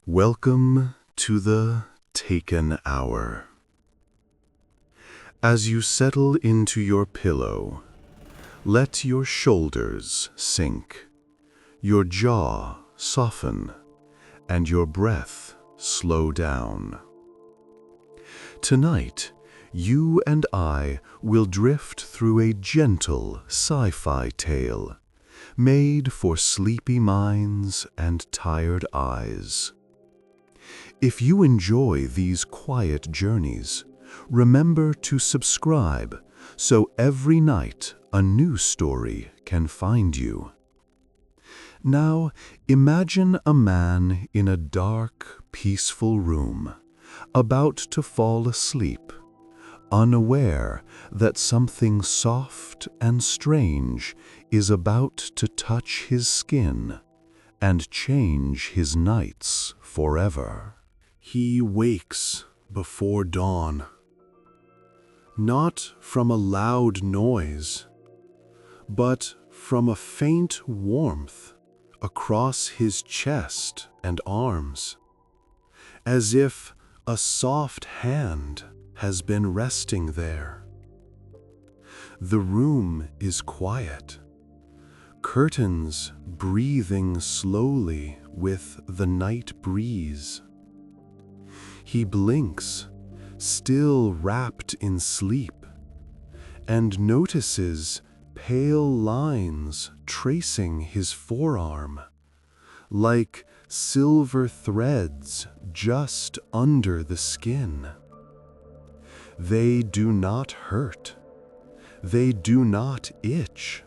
Welcome to the Taken Hour. As you settle into your pillow, let your shoulders sink, your jaw soften, and your breath slow down. Tonight, you and I will drift through a gentle sci-fi tale, made for sleepy minds and tired eyes. If you enjoy these quiet journeys, remember to subscribe so every night a new story can find you. Now, imagine a man in a dark, peaceful room, about to fall asleep, unaware that something soft and strange is about to touch his skin and change his nights forever. He wakes before dawn, not from a loud noise, but from a faint warmth across his chest and arms, as if a soft hand has been resting there. The room is quiet, curtains breathing slowly with the night breeze. He blinks, still wrapped in sleep, and notices pale lines tracing his forearm, like silver threads just under the skin. They do not hurt. They do not itch.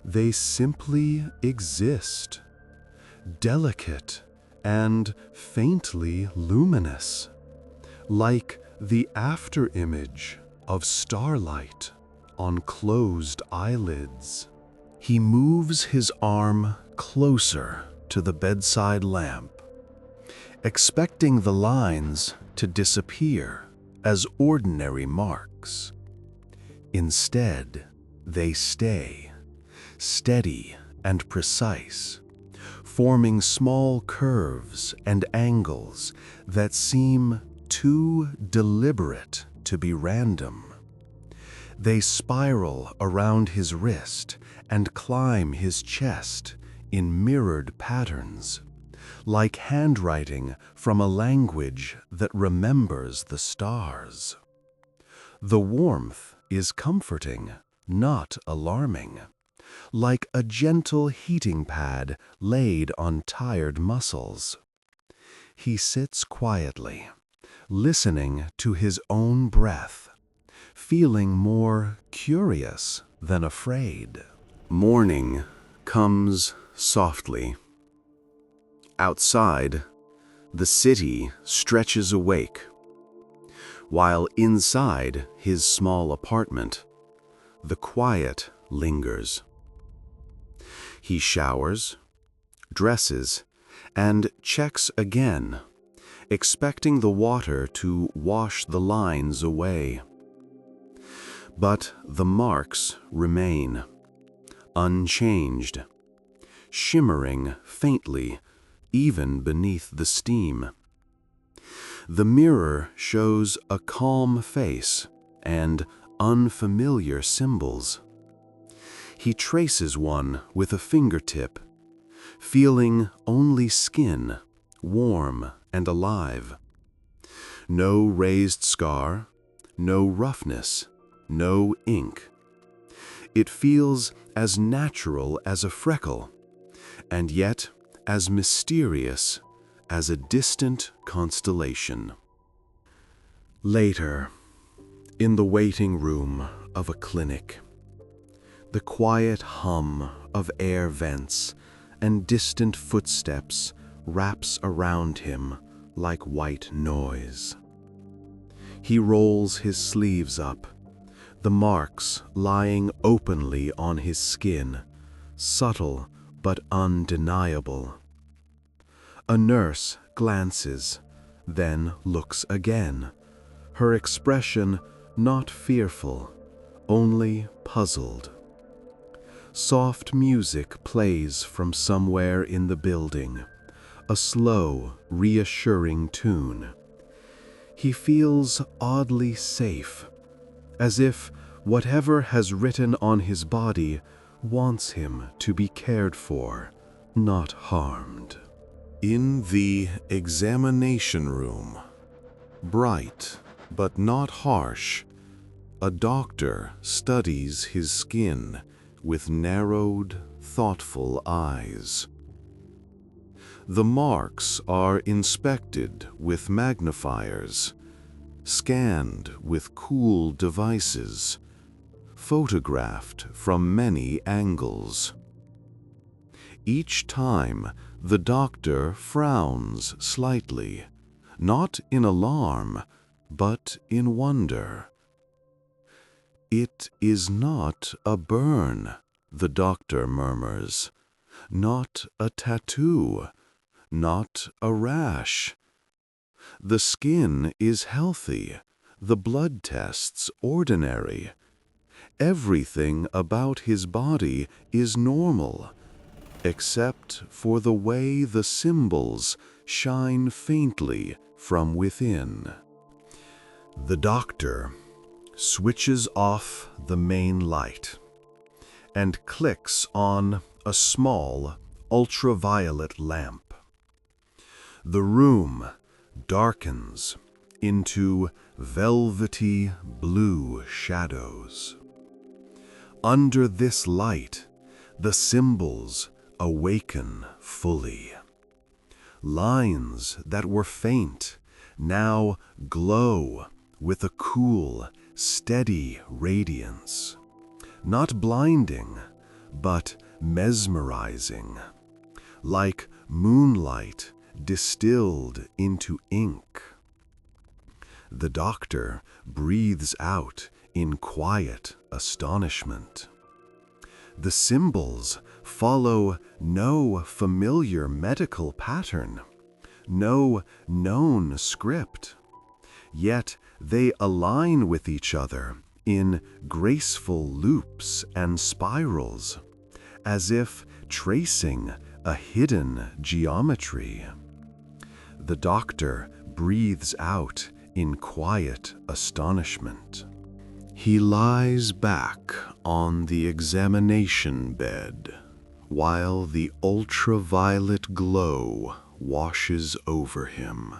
They simply exist, delicate and faintly luminous, like the afterimage of starlight on closed eyelids. He moves his arm closer to the bedside lamp, expecting the lines to disappear as ordinary marks. Instead, they stay, steady and precise, forming small curves and angles that seem too deliberate to be random. They spiral around his wrist and climb his chest in mirrored patterns, like handwriting from a language that remembers the stars. The warmth is comforting, not alarming, like a gentle heating pad laid on tired muscles. He sits quietly, listening to his own breath, feeling more curious than afraid. Morning comes softly. Outside, the city stretches awake, while inside his small apartment, the quiet lingers. He showers, dresses, and checks again, expecting the water to wash the lines away. But the marks remain, unchanged, shimmering faintly even beneath the steam. The mirror shows a calm face and unfamiliar symbols. He traces one with a fingertip, feeling only skin, warm and alive. No raised scar, no roughness, no ink. It feels as natural as a freckle, and yet as mysterious as a distant constellation. Later, in the waiting room of a clinic, the quiet hum of air vents and distant footsteps wraps around him like white noise. He rolls his sleeves up, the marks lying openly on his skin, subtle but undeniable. A nurse glances, then looks again, her expression not fearful, only puzzled. Soft music plays from somewhere in the building, a slow, reassuring tune. He feels oddly safe, as if whatever has written on his body wants him to be cared for, not harmed. In the examination room, bright but not harsh, a doctor studies his skin with narrowed, thoughtful eyes. The marks are inspected with magnifiers, scanned with cool devices, photographed from many angles. Each time, the doctor frowns slightly, not in alarm, but in wonder. "It is not a burn," the doctor murmurs, "not a tattoo, not a rash. The skin is healthy, the blood tests ordinary. Everything about his body is normal, except for the way the symbols shine faintly from within." The doctor switches off the main light and clicks on a small ultraviolet lamp. The room darkens into velvety blue shadows. Under this light, the symbols awaken fully. Lines that were faint now glow with a cool, steady radiance, not blinding, but mesmerizing, like moonlight distilled into ink. The doctor breathes out in quiet astonishment. The symbols follow no familiar medical pattern, no known script, yet they align with each other in graceful loops and spirals, as if tracing a hidden geometry. The doctor breathes out in quiet astonishment. He lies back on the examination bed, while the ultraviolet glow washes over him.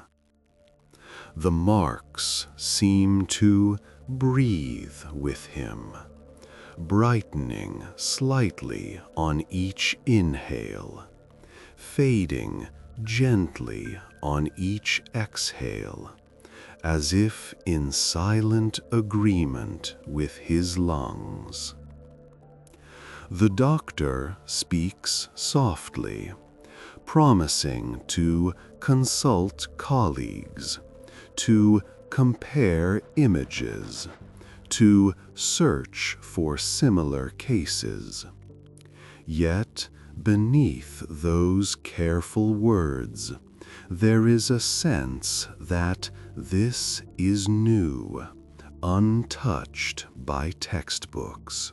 The marks seem to breathe with him, brightening slightly on each inhale, fading gently on each exhale, as if in silent agreement with his lungs. The doctor speaks softly, promising to consult colleagues, to compare images, to search for similar cases. Yet, beneath those careful words, there is a sense that this is new, untouched by textbooks.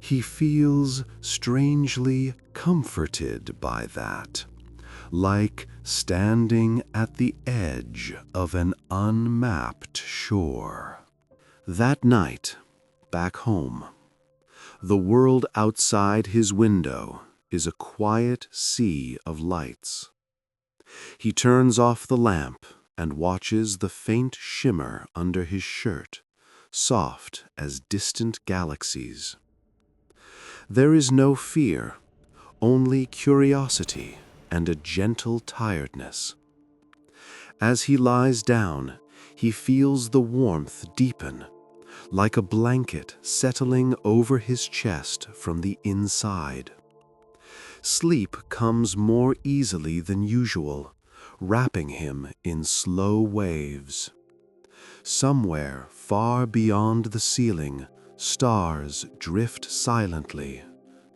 He feels strangely comforted by that, like standing at the edge of an unmapped shore. That night, back home, the world outside his window is a quiet sea of lights. He turns off the lamp and watches the faint shimmer under his shirt, soft as distant galaxies. There is no fear, only curiosity and a gentle tiredness. As he lies down, he feels the warmth deepen, like a blanket settling over his chest from the inside. Sleep comes more easily than usual, wrapping him in slow waves. Somewhere far beyond the ceiling, stars drift silently,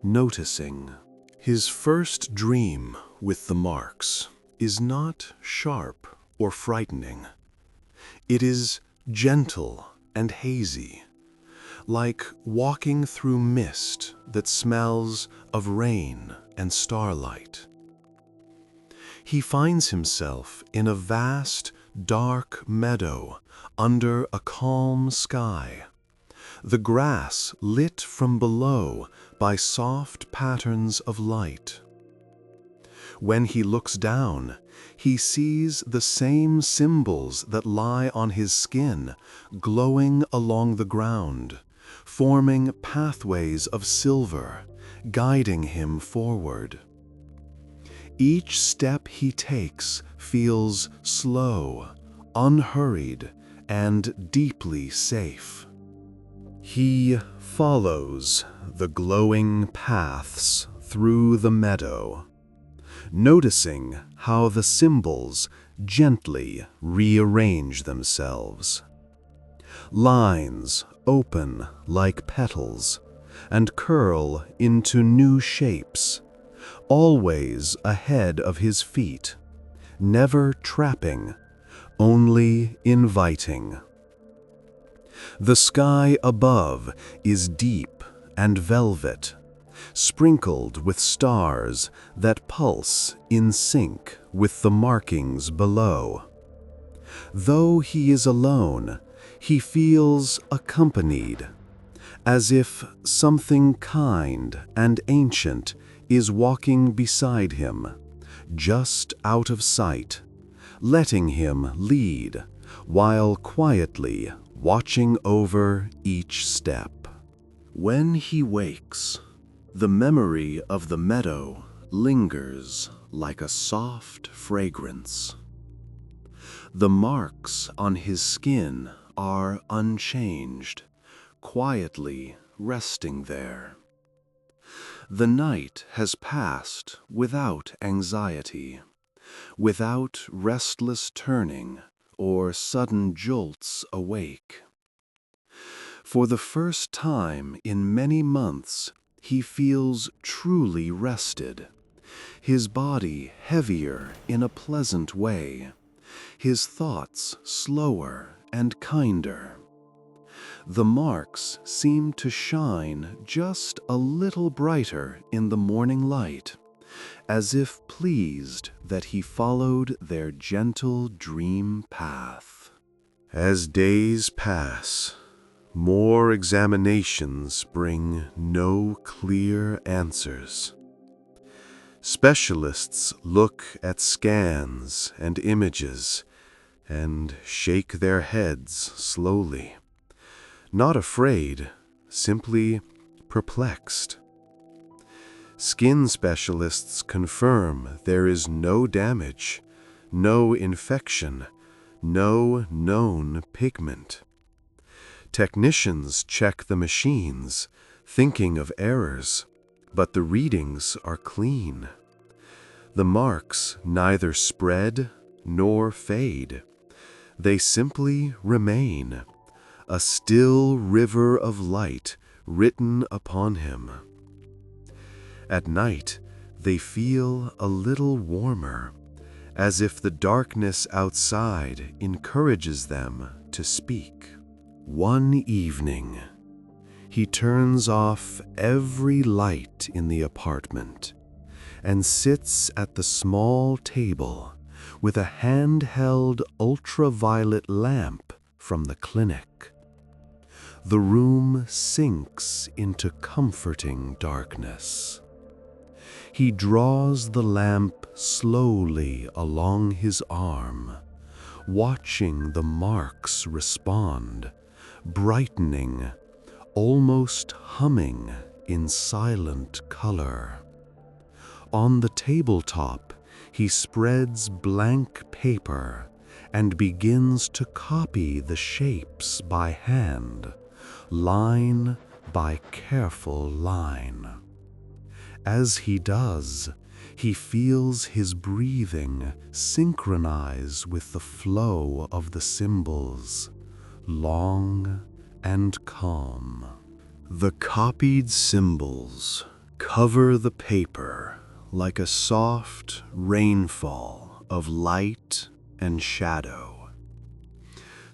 noticing. His first dream with the marks is not sharp or frightening. It is gentle and hazy, like walking through mist that smells of rain and starlight. He finds himself in a vast, dark meadow under a calm sky. The grass lit from below by soft patterns of light. When he looks down, he sees the same symbols that lie on his skin glowing along the ground, forming pathways of silver, guiding him forward. Each step he takes feels slow, unhurried, and deeply safe. He follows the glowing paths through the meadow, noticing how the symbols gently rearrange themselves. Lines open like petals and curl into new shapes, always ahead of his feet, never trapping, only inviting. The sky above is deep and velvet, sprinkled with stars that pulse in sync with the markings below. Though he is alone, he feels accompanied, as if something kind and ancient is walking beside him, just out of sight, letting him lead while quietly watching over each step. When he wakes, the memory of the meadow lingers like a soft fragrance. The marks on his skin are unchanged, quietly resting there. The night has passed without anxiety, without restless turning or sudden jolts awake. For the first time in many months, he feels truly rested, his body heavier in a pleasant way, his thoughts slower and kinder. The marks seem to shine just a little brighter in the morning light, as if pleased that he followed their gentle dream path. As days pass, more examinations bring no clear answers. Specialists look at scans and images and shake their heads slowly, not afraid, simply perplexed. Skin specialists confirm there is no damage, no infection, no known pigment. Technicians check the machines, thinking of errors, but the readings are clean. The marks neither spread nor fade. They simply remain, a still river of light written upon him. At night, they feel a little warmer, as if the darkness outside encourages them to speak. One evening, he turns off every light in the apartment and sits at the small table with a handheld ultraviolet lamp from the clinic. The room sinks into comforting darkness. He draws the lamp slowly along his arm, watching the marks respond, brightening, almost humming in silent color. On the tabletop, he spreads blank paper and begins to copy the shapes by hand, line by careful line. As he does, he feels his breathing synchronize with the flow of the symbols, long and calm. The copied symbols cover the paper like a soft rainfall of light and shadow.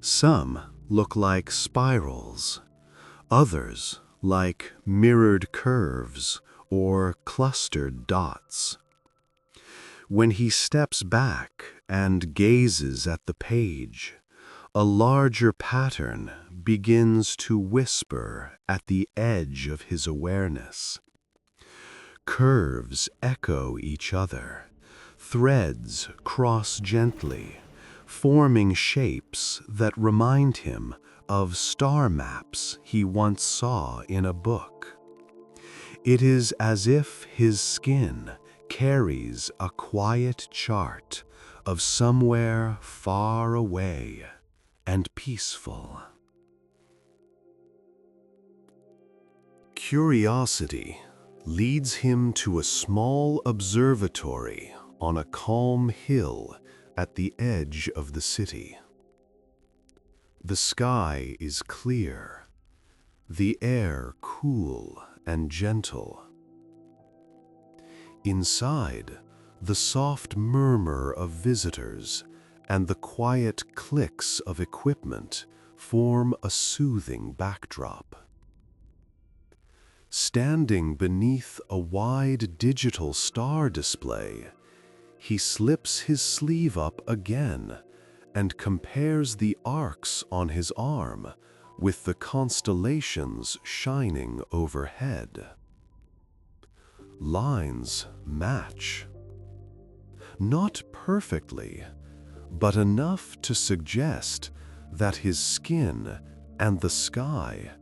Some look like spirals, others like mirrored curves or clustered dots. When he steps back and gazes at the page, a larger pattern begins to whisper at the edge of his awareness. Curves echo each other, threads cross gently, forming shapes that remind him of star maps he once saw in a book. It is as if his skin carries a quiet chart of somewhere far away and peaceful. Curiosity leads him to a small observatory on a calm hill at the edge of the city. The sky is clear, the air cool and gentle. Inside, the soft murmur of visitors and the quiet clicks of equipment form a soothing backdrop. Standing beneath a wide digital star display, he slips his sleeve up again and compares the arcs on his arm with the constellations shining overhead. Lines match. Not perfectly, but enough to suggest that his skin and the sky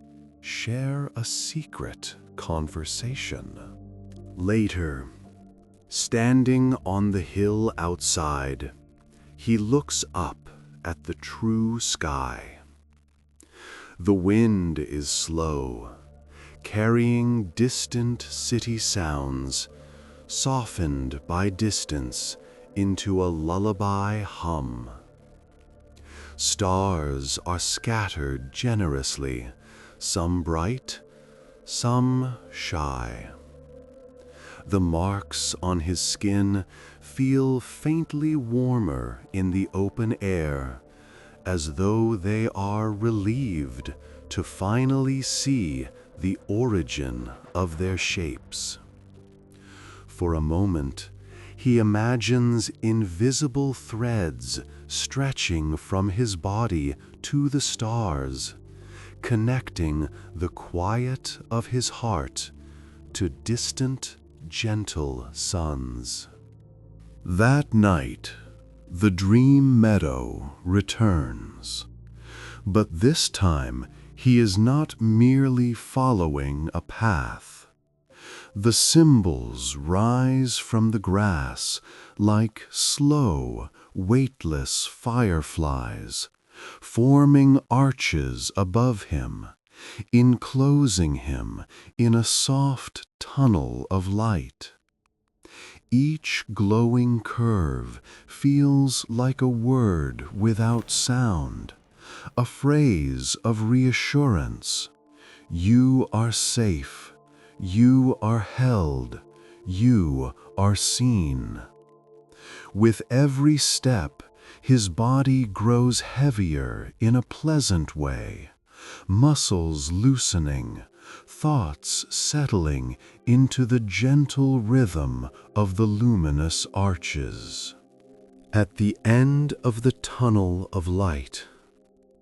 share a secret conversation. Later, standing on the hill outside, he looks up at the true sky. The wind is slow, carrying distant city sounds, softened by distance into a lullaby hum. Stars are scattered generously, some bright, some shy. The marks on his skin feel faintly warmer in the open air, as though they are relieved to finally see the origin of their shapes. For a moment, he imagines invisible threads stretching from his body to the stars, connecting the quiet of his heart to distant, gentle suns. That night, the dream meadow returns, but this time he is not merely following a path. The symbols rise from the grass like slow, weightless fireflies, forming arches above him, enclosing him in a soft tunnel of light. Each glowing curve feels like a word without sound, a phrase of reassurance. You are safe. You are held. You are seen. With every step, his body grows heavier in a pleasant way, muscles loosening, thoughts settling into the gentle rhythm of the luminous arches. At the end of the tunnel of light,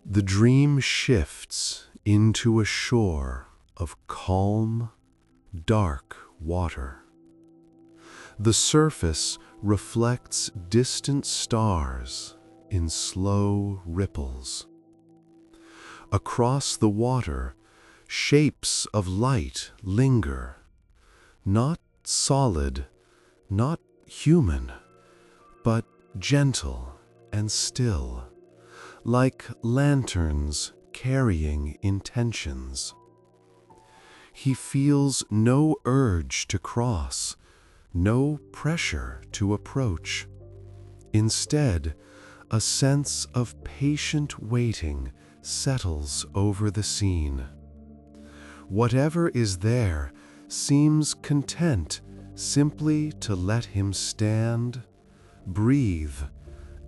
the dream shifts into a shore of calm, dark water. The surface reflects distant stars in slow ripples. Across the water, shapes of light linger, not solid, not human, but gentle and still, like lanterns carrying intentions. He feels no urge to cross, no pressure to approach. Instead, a sense of patient waiting settles over the scene. Whatever is there seems content simply to let him stand, breathe,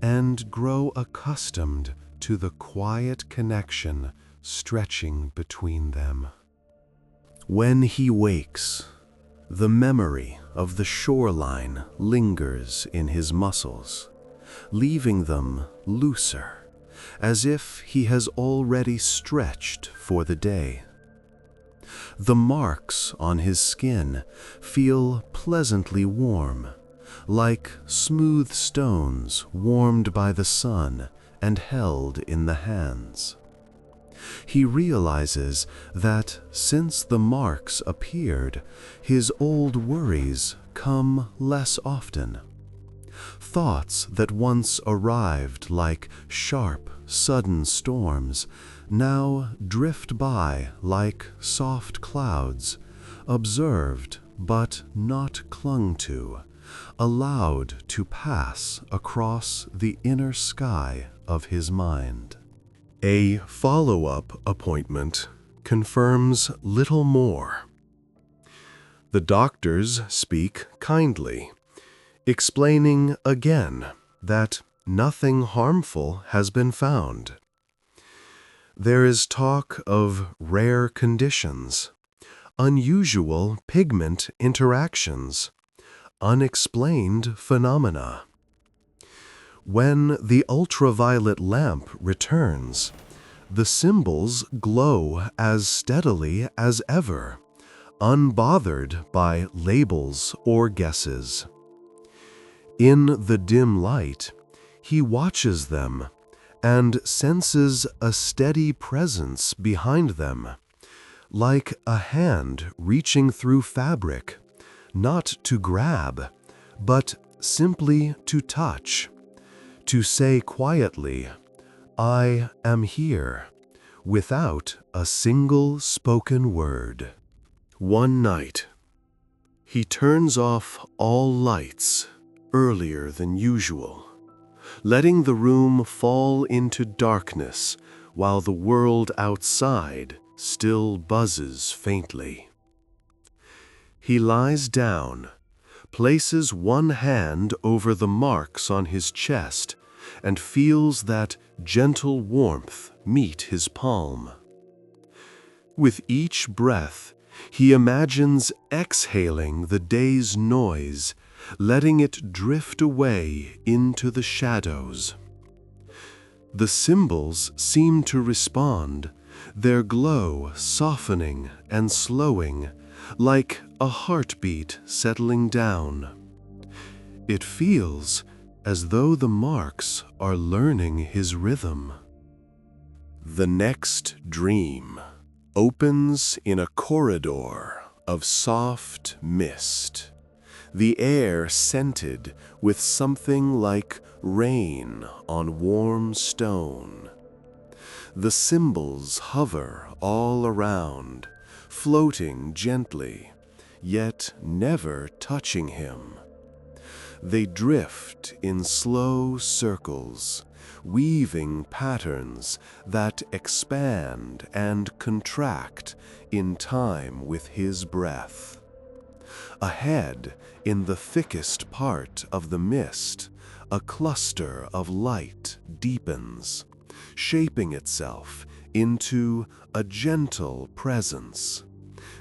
and grow accustomed to the quiet connection stretching between them. When he wakes, The memory of the shoreline lingers in his muscles, leaving them looser, as if he has already stretched for the day. The marks on his skin feel pleasantly warm, like smooth stones warmed by the sun and held in the hands. He realizes that since the marks appeared, his old worries come less often. Thoughts that once arrived like sharp, sudden storms now drift by like soft clouds, observed but not clung to, allowed to pass across the inner sky of his mind. A follow-up appointment confirms little more. The doctors speak kindly, explaining again that nothing harmful has been found. There is talk of rare conditions, unusual pigment interactions, unexplained phenomena. When the ultraviolet lamp returns, the symbols glow as steadily as ever, unbothered by labels or guesses. In the dim light, he watches them and senses a steady presence behind them, like a hand reaching through fabric, not to grab, but simply to touch, to say quietly, "I am here," without a single spoken word. One night, he turns off all lights earlier than usual, letting the room fall into darkness while the world outside still buzzes faintly. He lies down, places one hand over the marks on his chest, and feels that gentle warmth meet his palm. With each breath, he imagines exhaling the day's noise, letting it drift away into the shadows. The symbols seem to respond, their glow softening and slowing, like a heartbeat settling down. It feels as though the marks are learning his rhythm. The next dream opens in a corridor of soft mist, the air scented with something like rain on warm stone. The symbols hover all around, floating gently, yet never touching him. They drift in slow circles, weaving patterns that expand and contract in time with his breath. Ahead, in the thickest part of the mist, a cluster of light deepens, shaping itself into a gentle presence,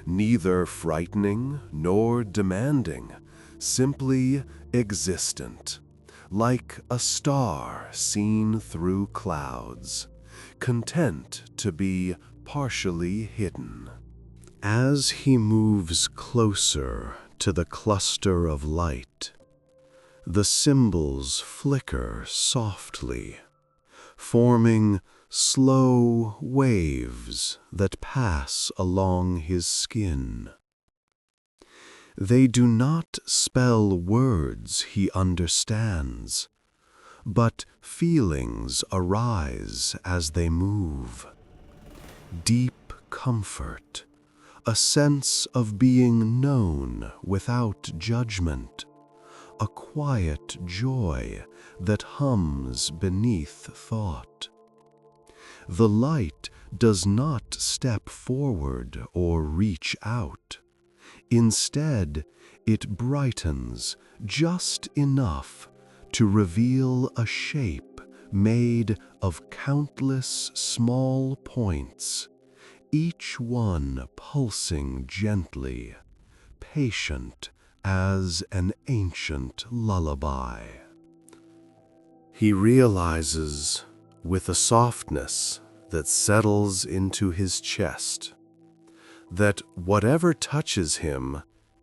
neither frightening nor demanding, simply existent, like a star seen through clouds, content to be partially hidden. As he moves closer to the cluster of light, the symbols flicker softly, forming slow waves that pass along his skin. They do not spell words he understands, but feelings arise as they move. Deep comfort, a sense of being known without judgment, a quiet joy that hums beneath thought. The light does not step forward or reach out. Instead, it brightens just enough to reveal a shape made of countless small points, each one pulsing gently, patient as an ancient lullaby. He realizes, with a softness that settles into his chest, that whatever touches him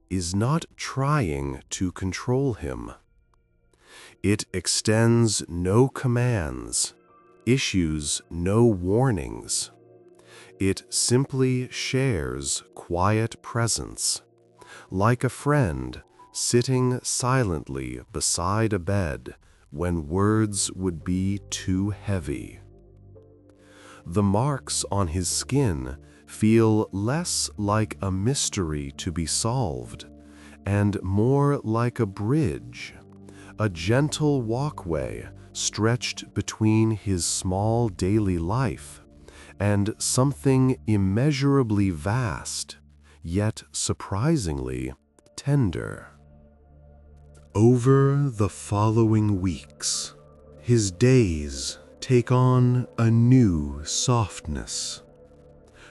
is not trying to control him. It extends no commands, issues no warnings. It simply shares quiet presence, like a friend sitting silently beside a bed when words would be too heavy. The marks on his skin feel less like a mystery to be solved and more like a bridge, a gentle walkway stretched between his small daily life and something immeasurably vast, yet surprisingly tender. Over the following weeks, his days take on a new softness.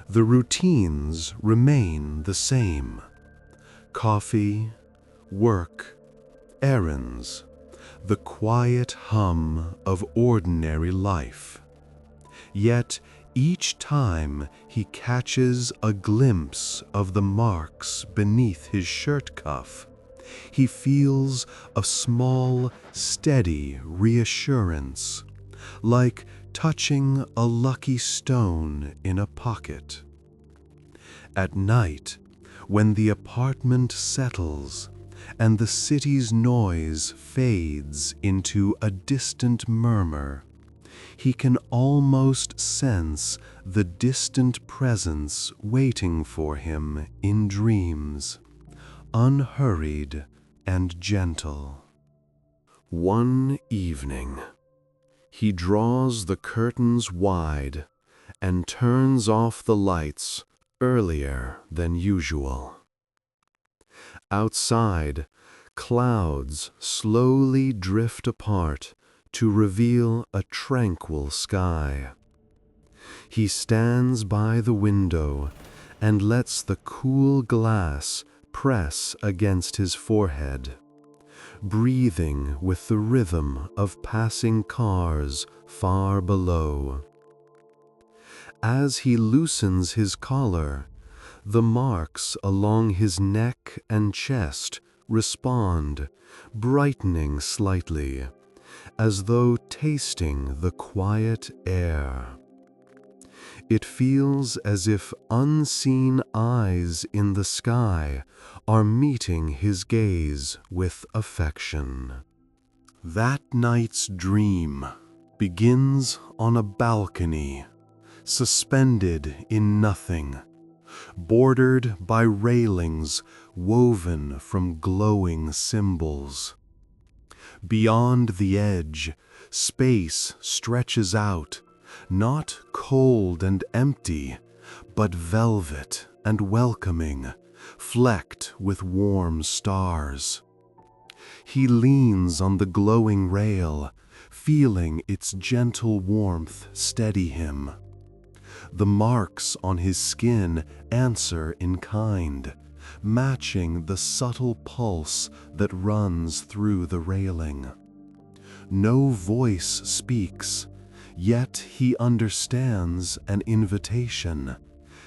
The routines remain the same: coffee, work, errands, the quiet hum of ordinary life. Yet each time he catches a glimpse of the marks beneath his shirt cuff, he feels a small, steady reassurance, like touching a lucky stone in a pocket. At night, when the apartment settles and the city's noise fades into a distant murmur, he can almost sense the distant presence waiting for him in dreams, unhurried and gentle. One evening, he draws the curtains wide and turns off the lights earlier than usual. Outside, clouds slowly drift apart to reveal a tranquil sky. He stands by the window and lets the cool glass press against his forehead, breathing with the rhythm of passing cars far below. As he loosens his collar, the marks along his neck and chest respond, brightening slightly, as though tasting the quiet air. It feels as if unseen eyes in the sky are meeting his gaze with affection. That night's dream begins on a balcony, suspended in nothing, bordered by railings woven from glowing symbols. Beyond the edge, space stretches out, not cold and empty, but velvet and welcoming, flecked with warm stars. He leans on the glowing rail, feeling its gentle warmth steady him. The marks on his skin answer in kind, matching the subtle pulse that runs through the railing. No voice speaks, yet he understands an invitation.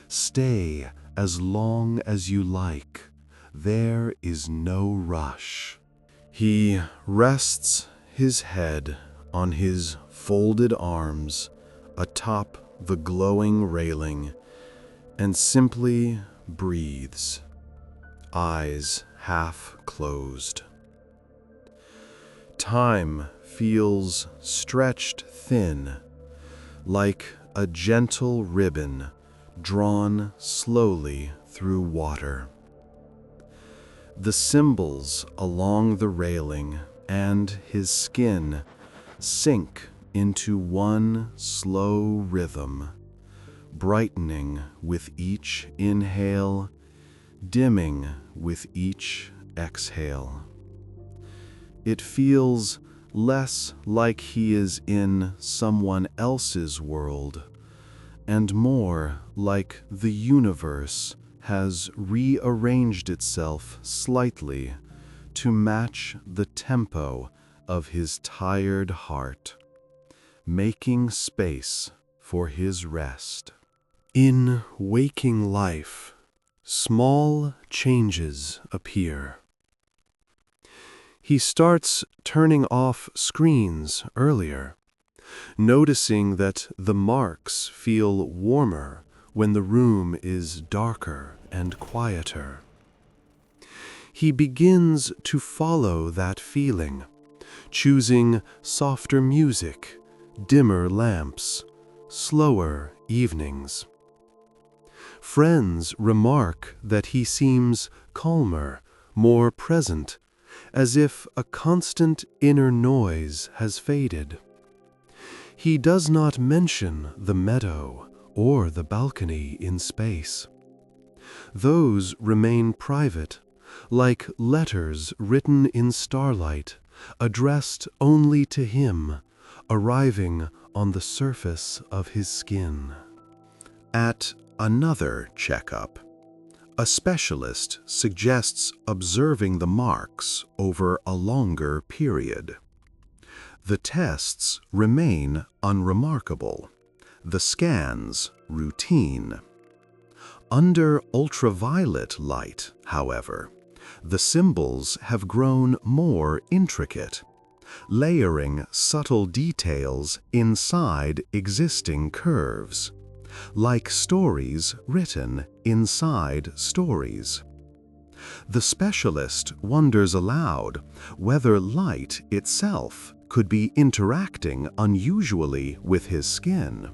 Stay as long as you like. There is no rush. He rests his head on his folded arms atop the glowing railing and simply breathes, eyes half closed. Time feels stretched thin, like a gentle ribbon drawn slowly through water. The symbols along the railing and his skin sink into one slow rhythm, brightening with each inhale, dimming with each exhale. It feels less like he is in someone else's world, and more like the universe has rearranged itself slightly to match the tempo of his tired heart, making space for his rest. In waking life, small changes appear. He starts turning off screens earlier, noticing that the marks feel warmer when the room is darker and quieter. He begins to follow that feeling, choosing softer music, dimmer lamps, slower evenings. Friends remark that he seems calmer, more present, as if a constant inner noise has faded. He does not mention the meadow or the balcony in space. Those remain private, like letters written in starlight, addressed only to him, arriving on the surface of his skin. At another checkup, a specialist suggests observing the marks over a longer period. The tests remain unremarkable, the scans routine. Under ultraviolet light, however, the symbols have grown more intricate, layering subtle details inside existing curves, like stories written inside stories. The specialist wonders aloud whether light itself could be interacting unusually with his skin.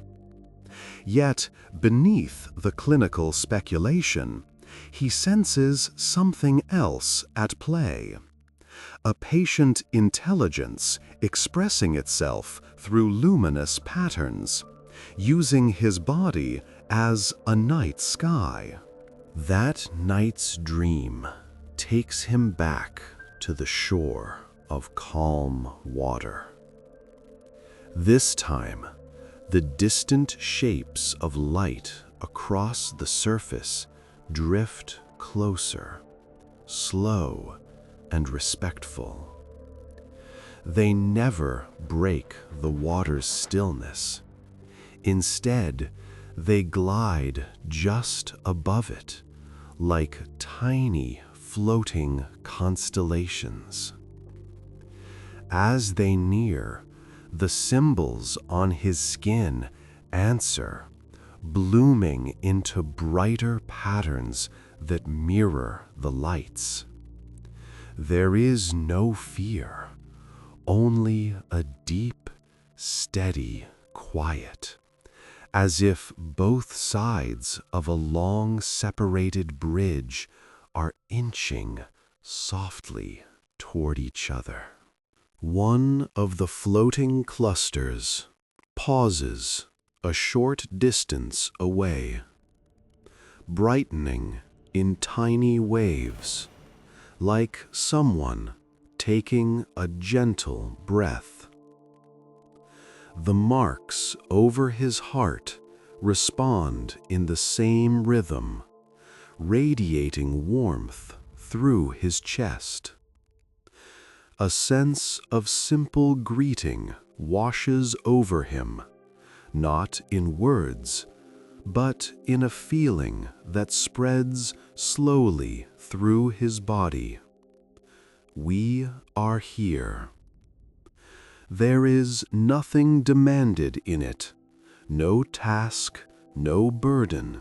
Yet, beneath the clinical speculation, he senses something else at play. A patient intelligence expressing itself through luminous patterns, using his body as a night sky. That night's dream takes him back to the shore of calm water. This time, the distant shapes of light across the surface drift closer, slow and respectful. They never break the water's stillness. Instead, they glide just above it, like tiny floating constellations. As they near, the symbols on his skin answer, blooming into brighter patterns that mirror the lights. There is no fear, only a deep, steady quiet, as if both sides of a long separated bridge are inching softly toward each other. One of the floating clusters pauses a short distance away, brightening in tiny waves, like someone taking a gentle breath. The marks over his heart respond in the same rhythm, radiating warmth through his chest. A sense of simple greeting washes over him, not in words, but in a feeling that spreads slowly through his body. We are here. There is nothing demanded in it, no task, no burden,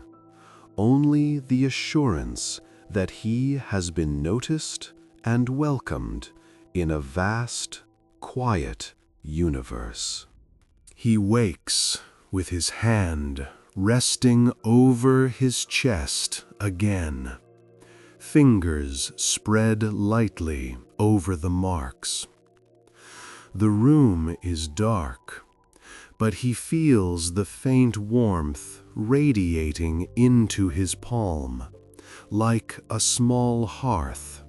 only the assurance that he has been noticed and welcomed in a vast, quiet universe. He wakes with his hand resting over his chest again, fingers spread lightly over the marks. The room is dark, but he feels the faint warmth radiating into his palm, like a small hearth.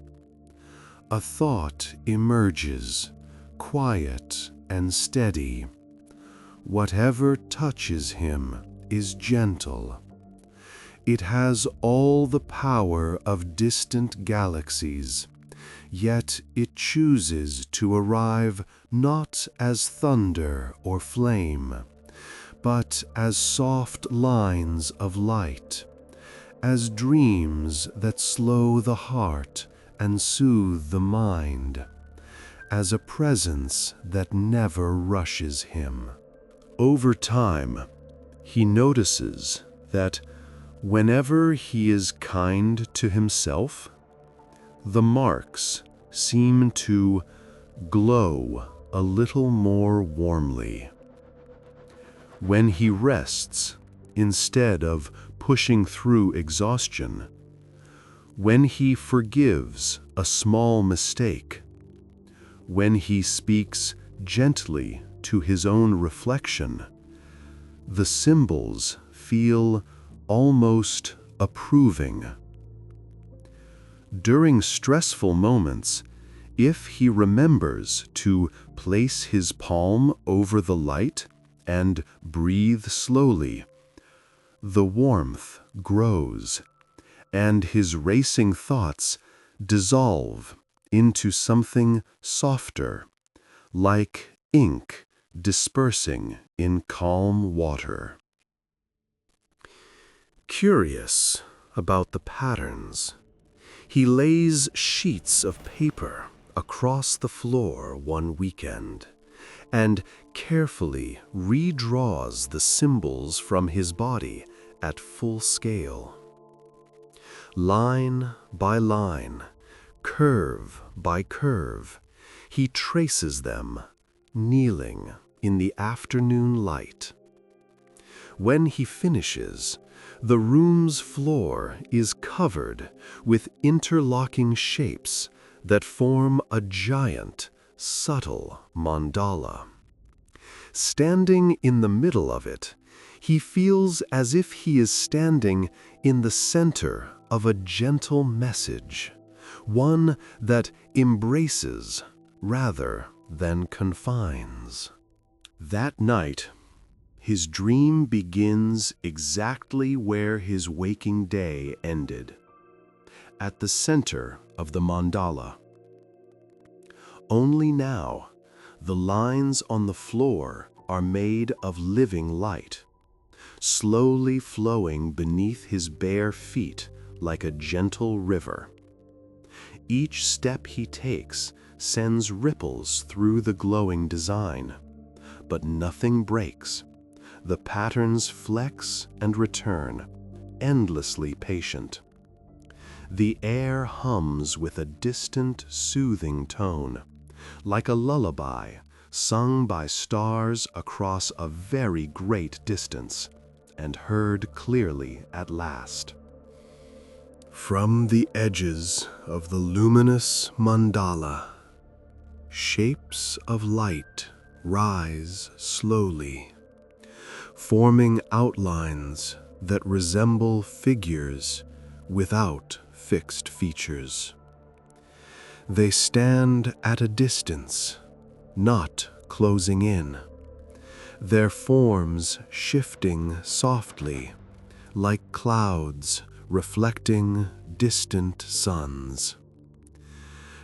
A thought emerges, quiet and steady. Whatever touches him is gentle. It has all the power of distant galaxies, yet it chooses to arrive not as thunder or flame, but as soft lines of light, as dreams that slow the heart and soothe the mind, as a presence that never rushes him. Over time, he notices that whenever he is kind to himself, the marks seem to glow a little more warmly. When he rests, instead of pushing through exhaustion, when he forgives a small mistake, when he speaks gently to his own reflection, the symbols feel almost approving. During stressful moments, if he remembers to place his palm over the light and breathe slowly, the warmth grows, and his racing thoughts dissolve into something softer, like ink dispersing in calm water. Curious about the patterns, he lays sheets of paper across the floor one weekend and carefully redraws the symbols from his body at full scale. Line by line, curve by curve, he traces them, kneeling in the afternoon light. When he finishes, the room's floor is covered with interlocking shapes that form a giant, subtle mandala. Standing in the middle of it, he feels as if he is standing in the center of a gentle message, one that embraces rather than confines. That night, his dream begins exactly where his waking day ended, at the center of the mandala. Only now, the lines on the floor are made of living light, slowly flowing beneath his bare feet like a gentle river. Each step he takes sends ripples through the glowing design, but nothing breaks. The patterns flex and return, endlessly patient. The air hums with a distant, soothing tone, like a lullaby sung by stars across a very great distance, and heard clearly at last. From the edges of the luminous mandala, shapes of light rise slowly, forming outlines that resemble figures without fixed features. They stand at a distance, not closing in, their forms shifting softly, like clouds reflecting distant suns.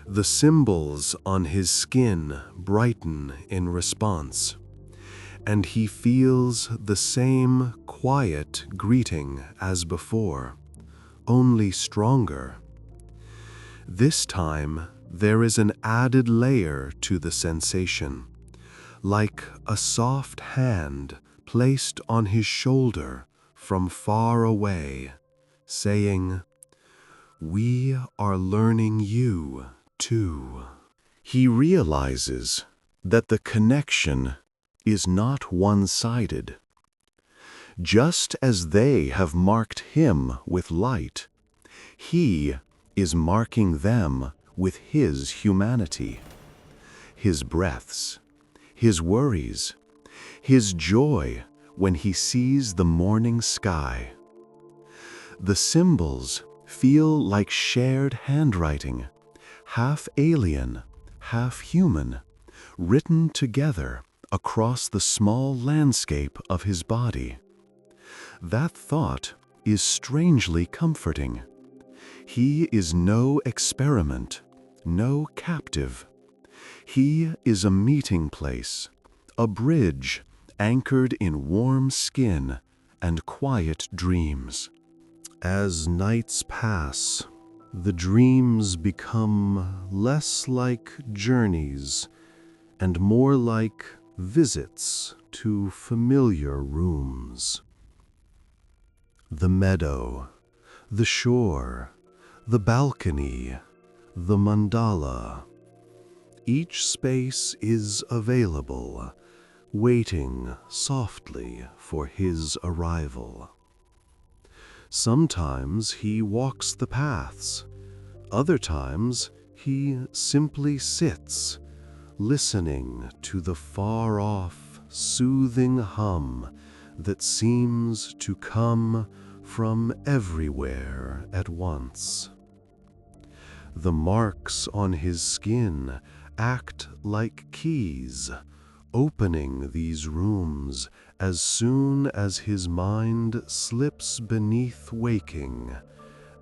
The symbols on his skin brighten in response, and he feels the same quiet greeting as before, only stronger. This time, there is an added layer to the sensation, like a soft hand placed on his shoulder from far away, saying, "We are learning you, too." He realizes that the connection is not one-sided. Just as they have marked him with light, he is marking them with his humanity, his breaths, his worries, his joy when he sees the morning sky. The symbols feel like shared handwriting, half alien, half human, written together across the small landscape of his body. That thought is strangely comforting. He is no experiment, no captive. He is a meeting place, a bridge anchored in warm skin and quiet dreams. As nights pass, the dreams become less like journeys and more like visits to familiar rooms. The meadow, the shore, the balcony, the mandala. Each space is available, waiting softly for his arrival. Sometimes he walks the paths, other times he simply sits, listening to the far-off, soothing hum that seems to come from everywhere at once. The marks on his skin act like keys, opening these rooms as soon as his mind slips beneath waking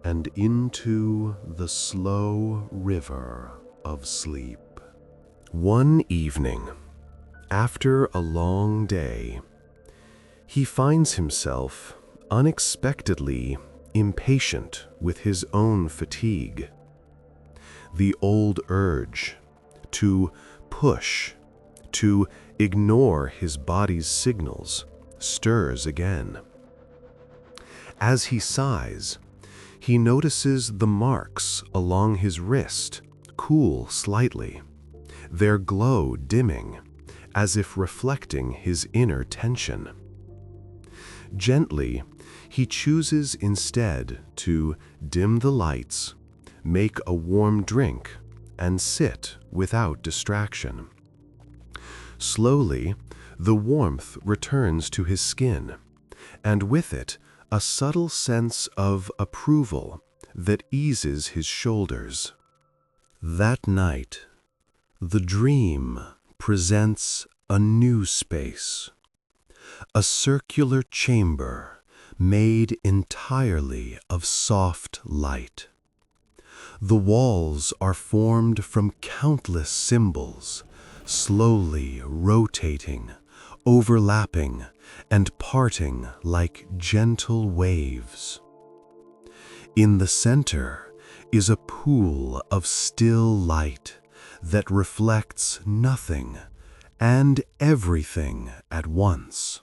and into the slow river of sleep. One evening, after a long day, he finds himself unexpectedly impatient with his own fatigue. The old urge to push, to ignore his body's signals, stirs again. As he sighs, he notices the marks along his wrist cool slightly, their glow dimming, as if reflecting his inner tension. Gently, he chooses instead to dim the lights, make a warm drink, and sit without distraction. Slowly, the warmth returns to his skin, and with it, a subtle sense of approval that eases his shoulders. That night, the dream presents a new space, a circular chamber made entirely of soft light. The walls are formed from countless symbols, slowly rotating, overlapping, and parting like gentle waves. In the center is a pool of still light that reflects nothing and everything at once.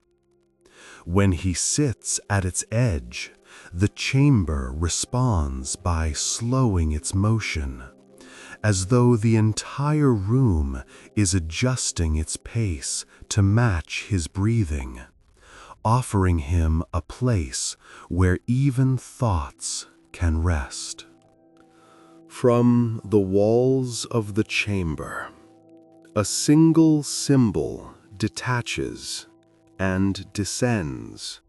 When he sits at its edge, the chamber responds by slowing its motion, as though the entire room is adjusting its pace to match his breathing, offering him a place where even thoughts can rest. From the walls of the chamber, a single symbol detaches and descends,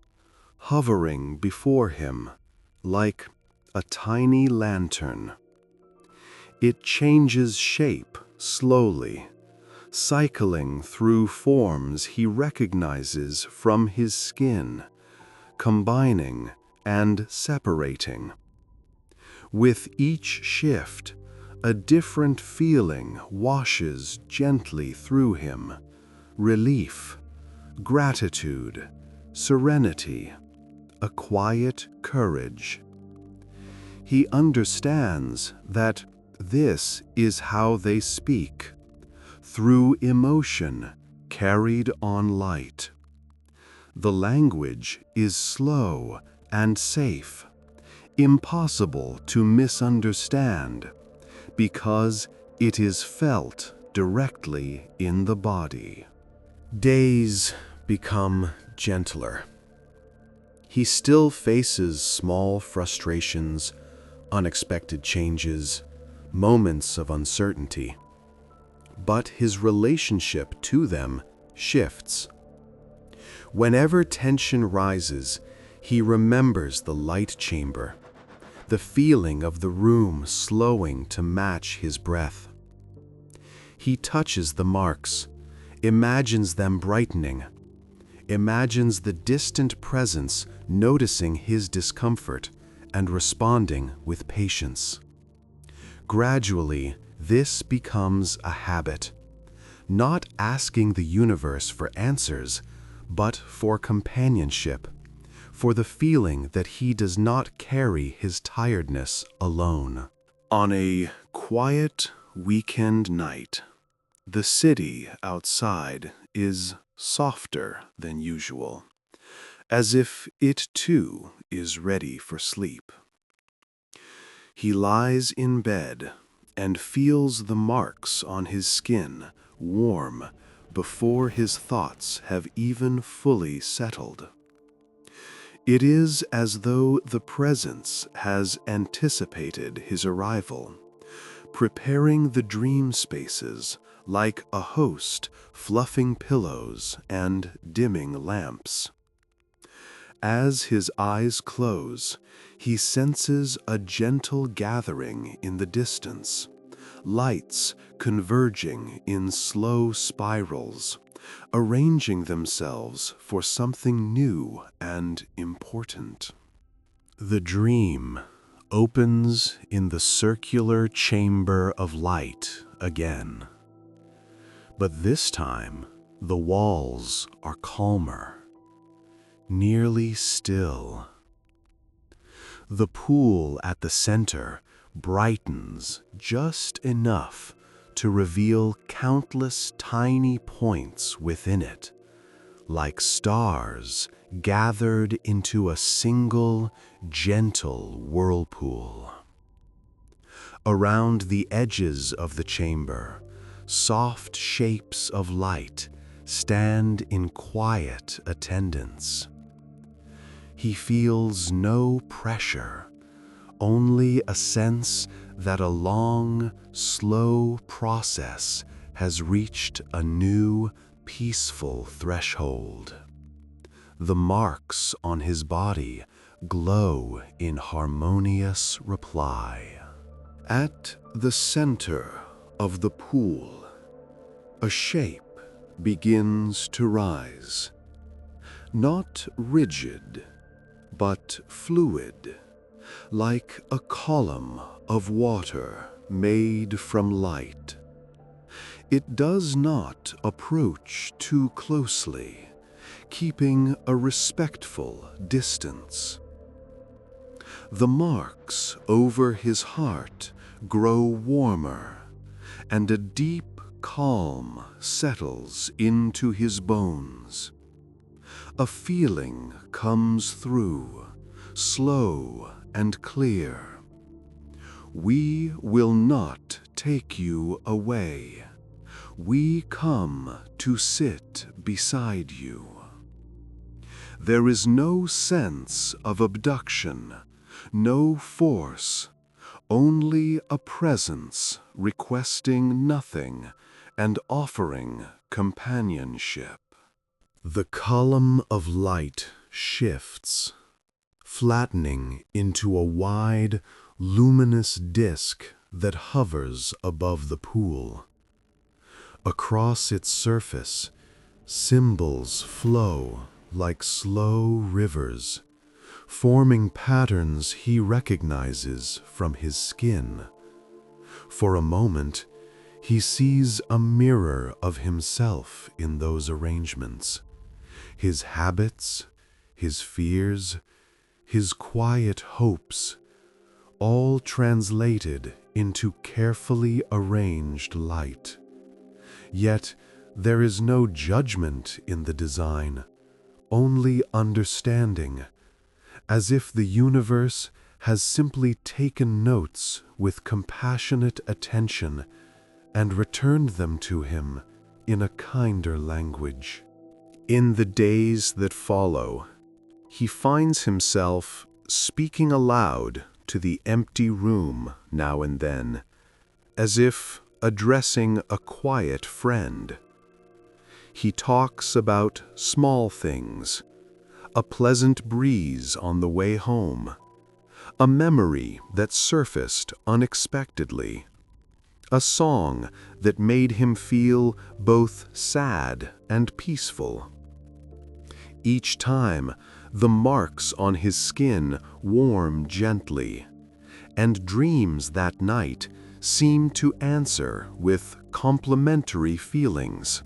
hovering before him like a tiny lantern. It changes shape slowly, cycling through forms he recognizes from his skin, combining and separating. With each shift, a different feeling washes gently through him: relief, gratitude, serenity, a quiet courage. He understands that this is how they speak, through emotion carried on light. The language is slow and safe, impossible to misunderstand, because it is felt directly in the body. Days become gentler. He still faces small frustrations, unexpected changes, moments of uncertainty. But his relationship to them shifts. Whenever tension rises, he remembers the light chamber, the feeling of the room slowing to match his breath. He touches the marks, imagines them brightening, imagines the distant presence noticing his discomfort and responding with patience. Gradually, this becomes a habit, not asking the universe for answers, but for companionship, for the feeling that he does not carry his tiredness alone. On a quiet weekend night, the city outside is softer than usual, as if it too is ready for sleep. He lies in bed and feels the marks on his skin warm before his thoughts have even fully settled. It is as though the presence has anticipated his arrival, preparing the dream spaces like a host fluffing pillows and dimming lamps. As his eyes close, he senses a gentle gathering in the distance, lights converging in slow spirals, arranging themselves for something new and important. The dream opens in the circular chamber of light again. But this time, the walls are calmer, nearly still. The pool at the center brightens just enough to reveal countless tiny points within it, like stars gathered into a single, gentle whirlpool. Around the edges of the chamber, soft shapes of light stand in quiet attendance. He feels no pressure, only a sense that a long, slow process has reached a new, peaceful threshold. The marks on his body glow in harmonious reply. At the center of the pool, a shape begins to rise, not rigid, but fluid, like a column of water made from light. It does not approach too closely, keeping a respectful distance. The marks over his heart grow warmer, and a deep calm settles into his bones. A feeling comes through, slow and clear. We will not take you away. We come to sit beside you. There is no sense of abduction, no force, only a presence requesting nothing and offering companionship. The column of light shifts, flattening into a wide, luminous disk that hovers above the pool. Across its surface, symbols flow like slow rivers, forming patterns he recognizes from his skin. For a moment, he sees a mirror of himself in those arrangements. His habits, his fears, his quiet hopes, all translated into carefully arranged light. Yet there is no judgment in the design, only understanding, as if the universe has simply taken notes with compassionate attention and returned them to him in a kinder language. In the days that follow, he finds himself speaking aloud to the empty room now and then, as if addressing a quiet friend. He talks about small things, a pleasant breeze on the way home, a memory that surfaced unexpectedly, a song that made him feel both sad and peaceful. Each time, the marks on his skin warm gently, and dreams that night seem to answer with complementary feelings,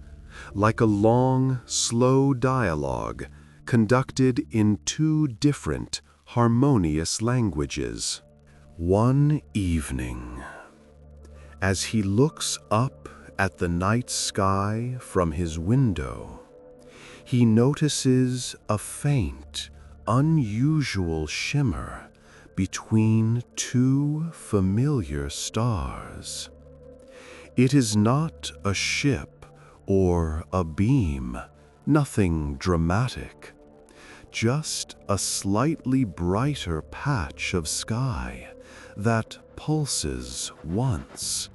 like a long, slow dialogue conducted in two different, harmonious languages. One evening, as he looks up at the night sky from his window, he notices a faint, unusual shimmer between two familiar stars. It is not a ship or a beam, nothing dramatic, just a slightly brighter patch of sky that pulses once,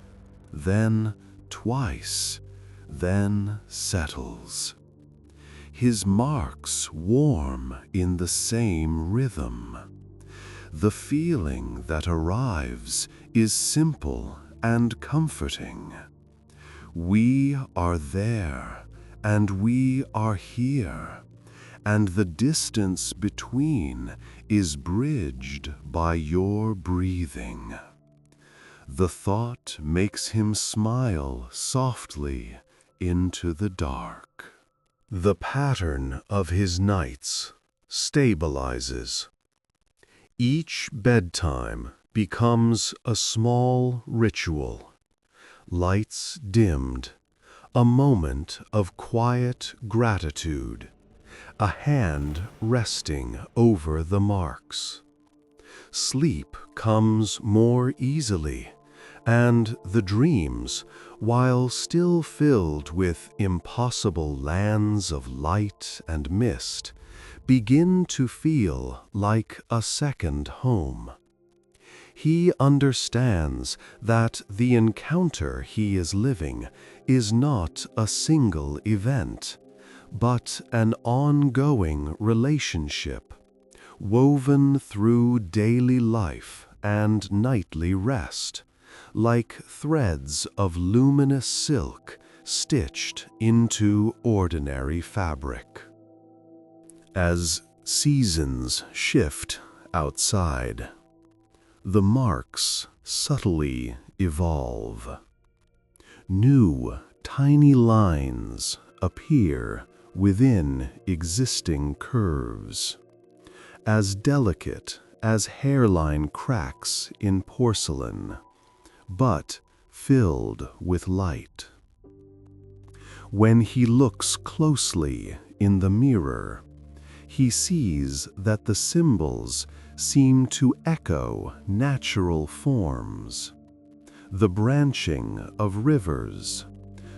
then twice, then settles. His marks warm in the same rhythm. The feeling that arrives is simple and comforting. We are there, and we are here, and the distance between is bridged by your breathing. The thought makes him smile softly into the dark. The pattern of his nights stabilizes. Each bedtime becomes a small ritual. Lights dimmed, a moment of quiet gratitude, a hand resting over the marks. Sleep comes more easily, and the dreams, while still filled with impossible lands of light and mist, begin to feel like a second home. He understands that the encounter he is living is not a single event, but an ongoing relationship, woven through daily life and nightly rest, like threads of luminous silk stitched into ordinary fabric. As seasons shift outside, the marks subtly evolve. New, tiny lines appear within existing curves, as delicate as hairline cracks in porcelain, but filled with light. When he looks closely in the mirror, he sees that the symbols seem to echo natural forms, the branching of rivers,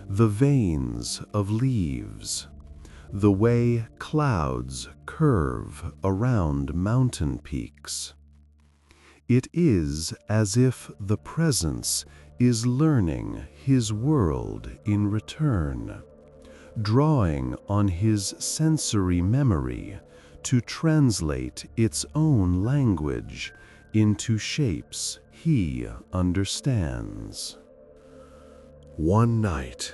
the veins of leaves, the way clouds curve around mountain peaks. It is as if the presence is learning his world in return, drawing on his sensory memory to translate its own language into shapes he understands. One night,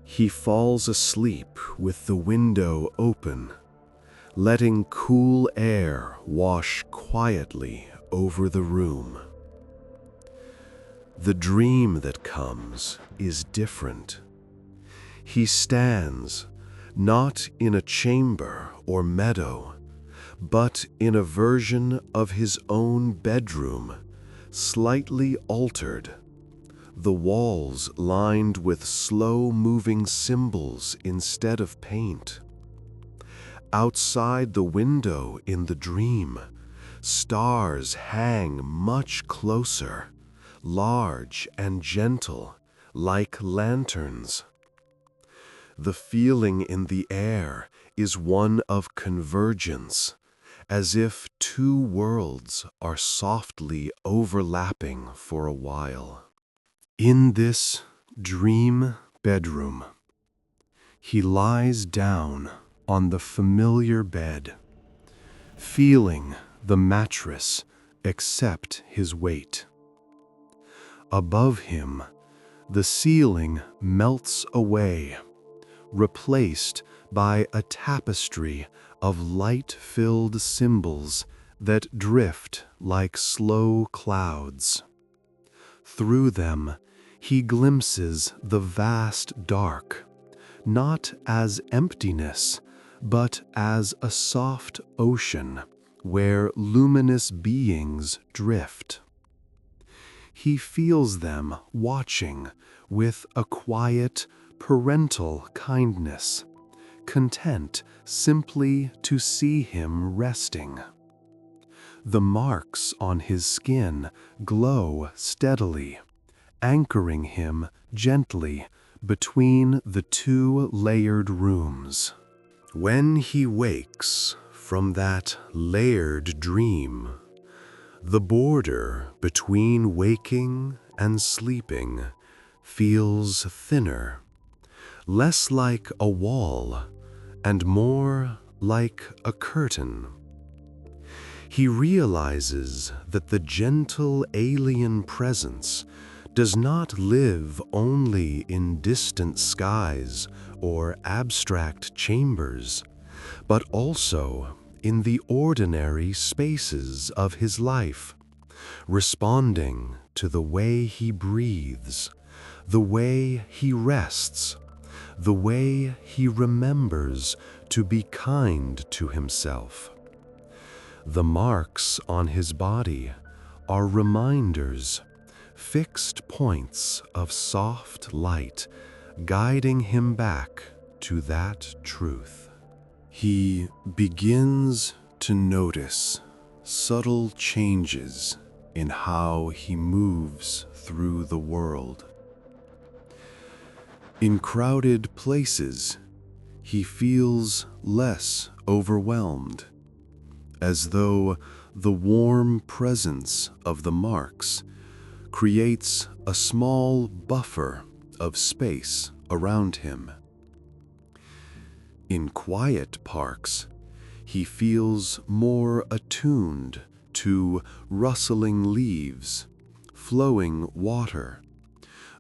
he falls asleep with the window open, letting cool air wash quietly over the room. The dream that comes is different. He stands, not in a chamber or meadow, but in a version of his own bedroom, slightly altered, the walls lined with slow-moving symbols instead of paint. Outside the window in the dream, stars hang much closer, large and gentle, like lanterns. The feeling in the air is one of convergence, as if two worlds are softly overlapping for a while. In this dream bedroom, he lies down on the familiar bed, feeling the mattress accept his weight. Above him, the ceiling melts away, replaced by a tapestry of light-filled symbols that drift like slow clouds. Through them, he glimpses the vast dark, not as emptiness, but as a soft ocean where luminous beings drift. He feels them watching with a quiet, parental kindness, content simply to see him resting. The marks on his skin glow steadily, anchoring him gently between the two layered rooms. When he wakes from that layered dream, the border between waking and sleeping feels thinner, less like a wall and more like a curtain. He realizes that the gentle alien presence does not live only in distant skies or abstract chambers, but also in the ordinary spaces of his life, responding to the way he breathes, the way he rests, the way he remembers to be kind to himself. The marks on his body are reminders, fixed points of soft light guiding him back to that truth. He begins to notice subtle changes in how he moves through the world. In crowded places, he feels less overwhelmed, as though the warm presence of the marks creates a small buffer of space around him. In quiet parks, he feels more attuned to rustling leaves, flowing water,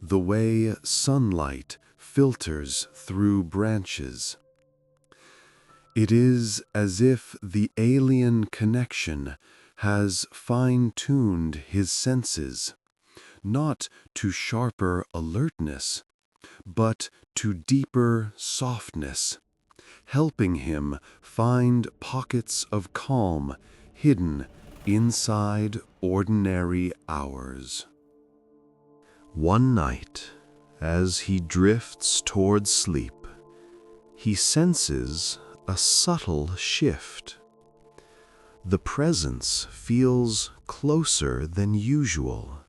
the way sunlight filters through branches. It is as if the alien connection has fine-tuned his senses, not to sharper alertness, but to deeper softness, helping him find pockets of calm hidden inside ordinary hours. One night, as he drifts toward sleep, he senses a subtle shift. The presence feels closer than usual,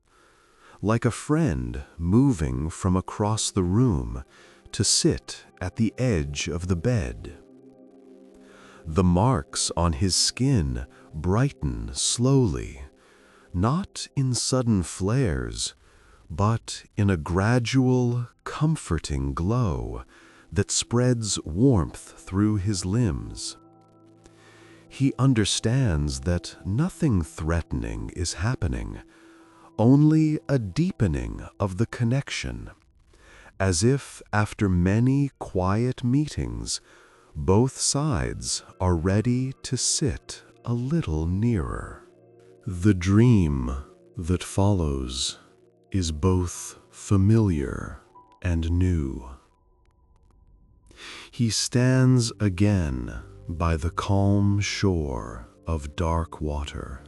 like a friend moving from across the room to sit at the edge of the bed. The marks on his skin brighten slowly, not in sudden flares, but in a gradual, comforting glow that spreads warmth through his limbs. He understands that nothing threatening is happening, only a deepening of the connection, as if after many quiet meetings, both sides are ready to sit a little nearer. The dream that follows is both familiar and new. He stands again by the calm shore of dark water.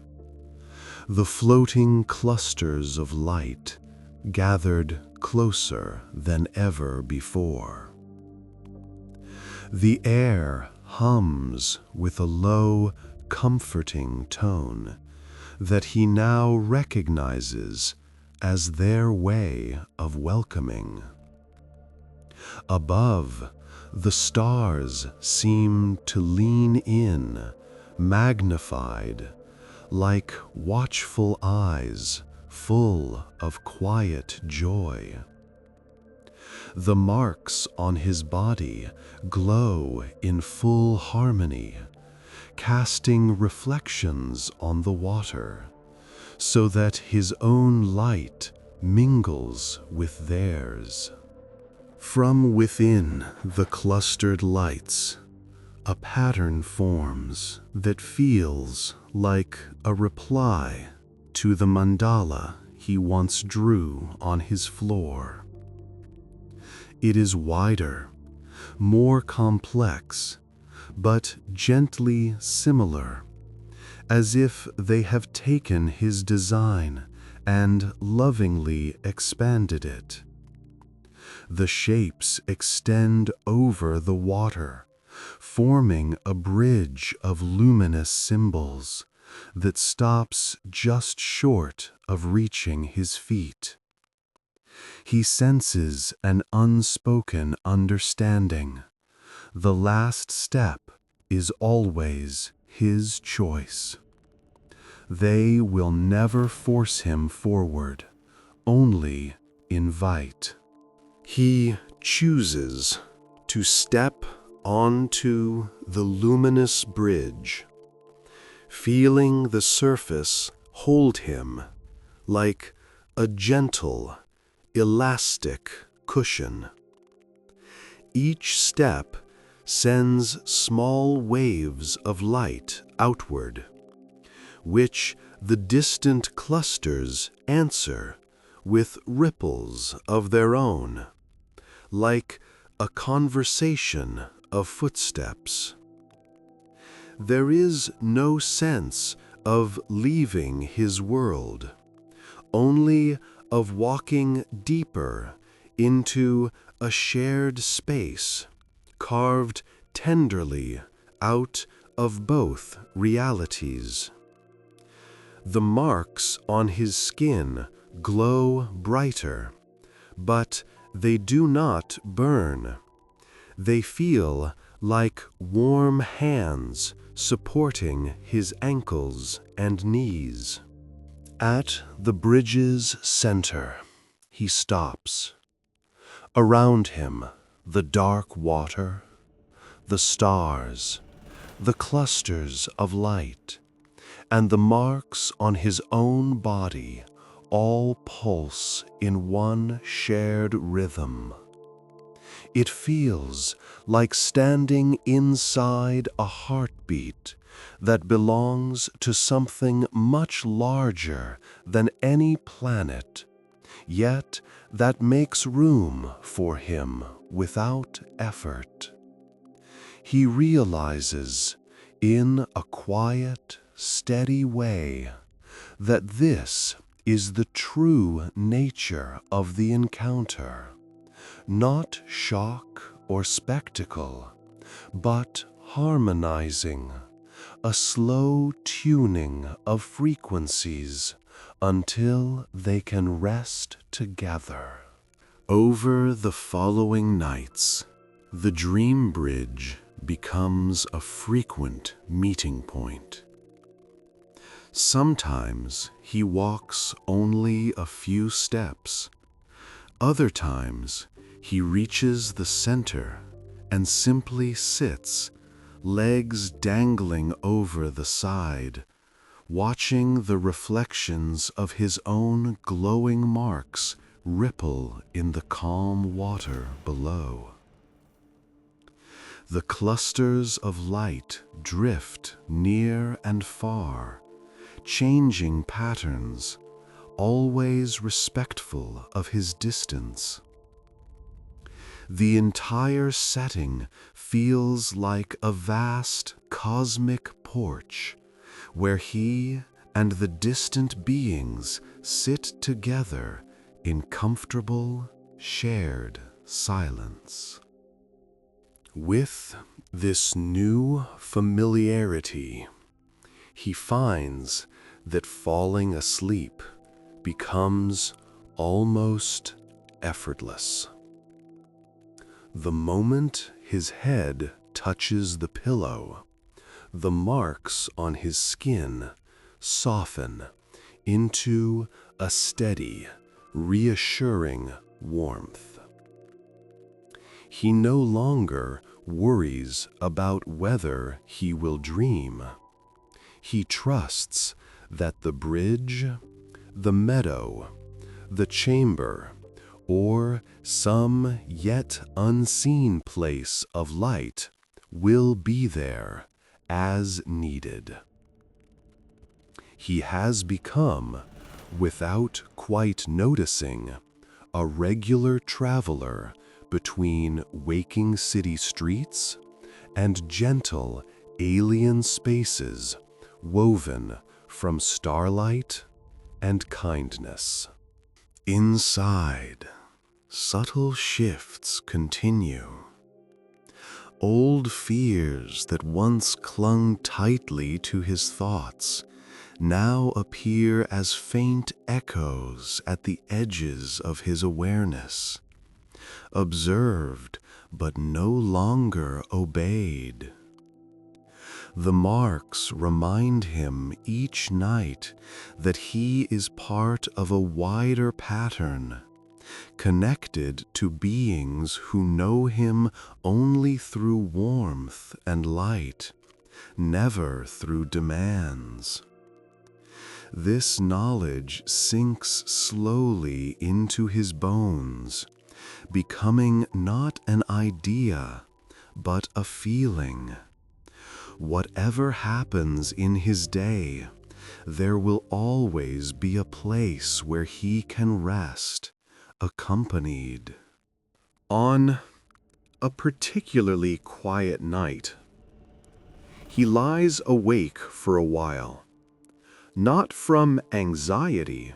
The floating clusters of light gathered closer than ever before. The air hums with a low, comforting tone that he now recognizes as their way of welcoming. Above, the stars seem to lean in, magnified, like watchful eyes full of quiet joy. The marks on his body glow in full harmony, casting reflections on the water, so that his own light mingles with theirs. From within the clustered lights, a pattern forms that feels like a reply to the mandala he once drew on his floor. It is wider, more complex, but gently similar, as if they have taken his design and lovingly expanded it. The shapes extend over the water, forming a bridge of luminous symbols that stops just short of reaching his feet. He senses an unspoken understanding. The last step is always his choice. They will never force him forward, only invite. He chooses to step onto the luminous bridge, feeling the surface hold him like a gentle, elastic cushion. Each step sends small waves of light outward, which the distant clusters answer with ripples of their own, like a conversation of footsteps. There is no sense of leaving his world, only of walking deeper into a shared space, carved tenderly out of both realities. The marks on his skin glow brighter, but they do not burn. They feel like warm hands supporting his ankles and knees. At the bridge's center, he stops. Around him, the dark water, the stars, the clusters of light, and the marks on his own body all pulse in one shared rhythm. It feels like standing inside a heartbeat that belongs to something much larger than any planet, yet that makes room for him without effort. He realizes, in a quiet, steady way, that this is the true nature of the encounter, not shock or spectacle, but harmonizing, a slow tuning of frequencies until they can rest together. Over the following nights, the dream bridge becomes a frequent meeting point. Sometimes he walks only a few steps. Other times he reaches the center and simply sits, legs dangling over the side, watching the reflections of his own glowing marks ripple in the calm water below. The clusters of light drift near and far, changing patterns, always respectful of his distance. The entire setting feels like a vast cosmic porch where he and the distant beings sit together in comfortable, shared silence. With this new familiarity, he finds that falling asleep becomes almost effortless. The moment his head touches the pillow, the marks on his skin soften into a steady, reassuring warmth. He no longer worries about whether he will dream. He trusts that the bridge, the meadow, the chamber, or some yet unseen place of light will be there as needed. He has become, without quite noticing, a regular traveler between waking city streets and gentle alien spaces woven from starlight and kindness. Inside, subtle shifts continue. Old fears that once clung tightly to his thoughts now appear as faint echoes at the edges of his awareness, observed but no longer obeyed. The marks remind him each night that he is part of a wider pattern, connected to beings who know him only through warmth and light, never through demands. This knowledge sinks slowly into his bones, becoming not an idea, but a feeling. Whatever happens in his day, there will always be a place where he can rest, accompanied. On a particularly quiet night, he lies awake for a while. Not from anxiety,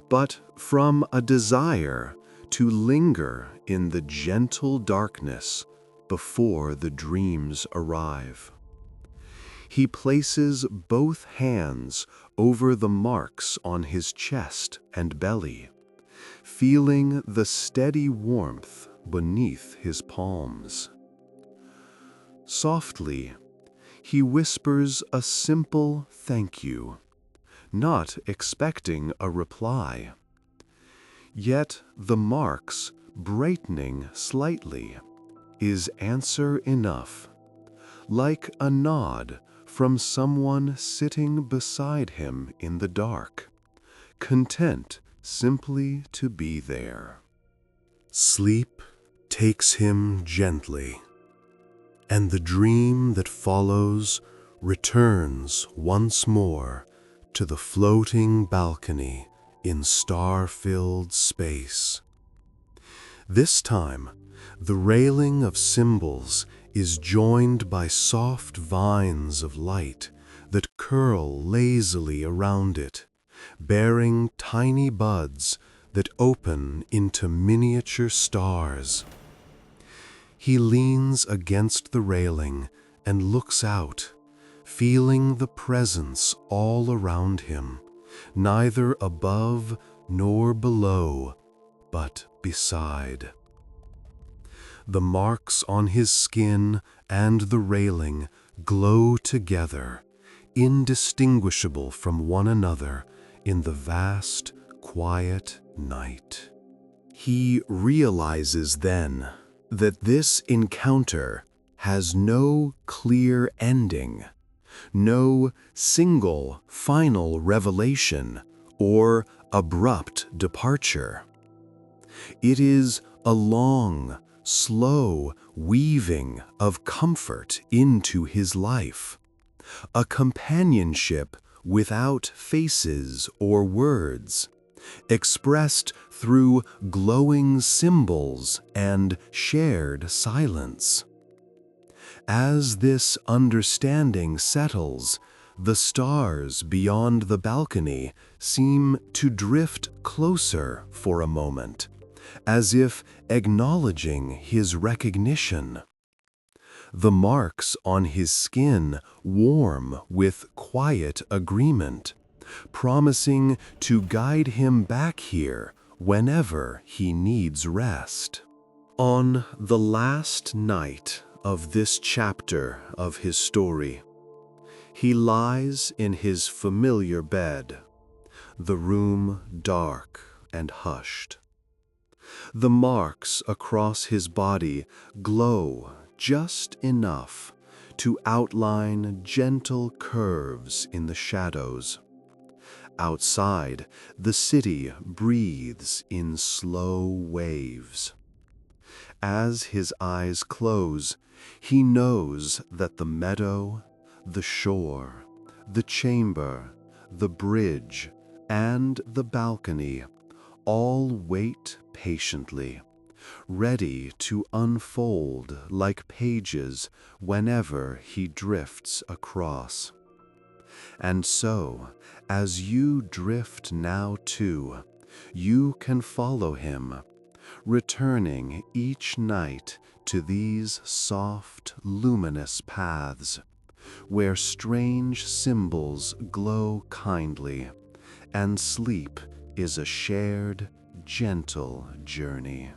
but from a desire to linger in the gentle darkness before the dreams arrive. He places both hands over the marks on his chest and belly, feeling the steady warmth beneath his palms. Softly, he whispers a simple thank you, not expecting a reply. Yet the marks, brightening slightly, is answer enough, like a nod from someone sitting beside him in the dark, content simply to be there. Sleep takes him gently, and the dream that follows returns once more to the floating balcony in star-filled space. This time, the railing of symbols is joined by soft vines of light that curl lazily around it, bearing tiny buds that open into miniature stars. He leans against the railing and looks out, feeling the presence all around him, neither above nor below, but beside. The marks on his skin and the railing glow together, indistinguishable from one another in the vast, quiet night. He realizes then that this encounter has no clear ending, no single final revelation or abrupt departure. It is a long, slow weaving of comfort into his life, a companionship without faces or words, expressed through glowing symbols and shared silence. As this understanding settles, the stars beyond the balcony seem to drift closer for a moment, as if acknowledging his recognition. The marks on his skin warm with quiet agreement, promising to guide him back here whenever he needs rest. On the last night of this chapter of his story, he lies in his familiar bed, the room dark and hushed. The marks across his body glow just enough to outline gentle curves in the shadows, Outside, the city breathes in slow waves. As his eyes close, he knows that the meadow, the shore, the chamber, the bridge, and the balcony all wait patiently, ready to unfold like pages whenever he drifts across. And so, as you drift now too, you can follow him, returning each night to these soft, luminous paths, where strange symbols glow kindly, and sleep is a shared, gentle journey.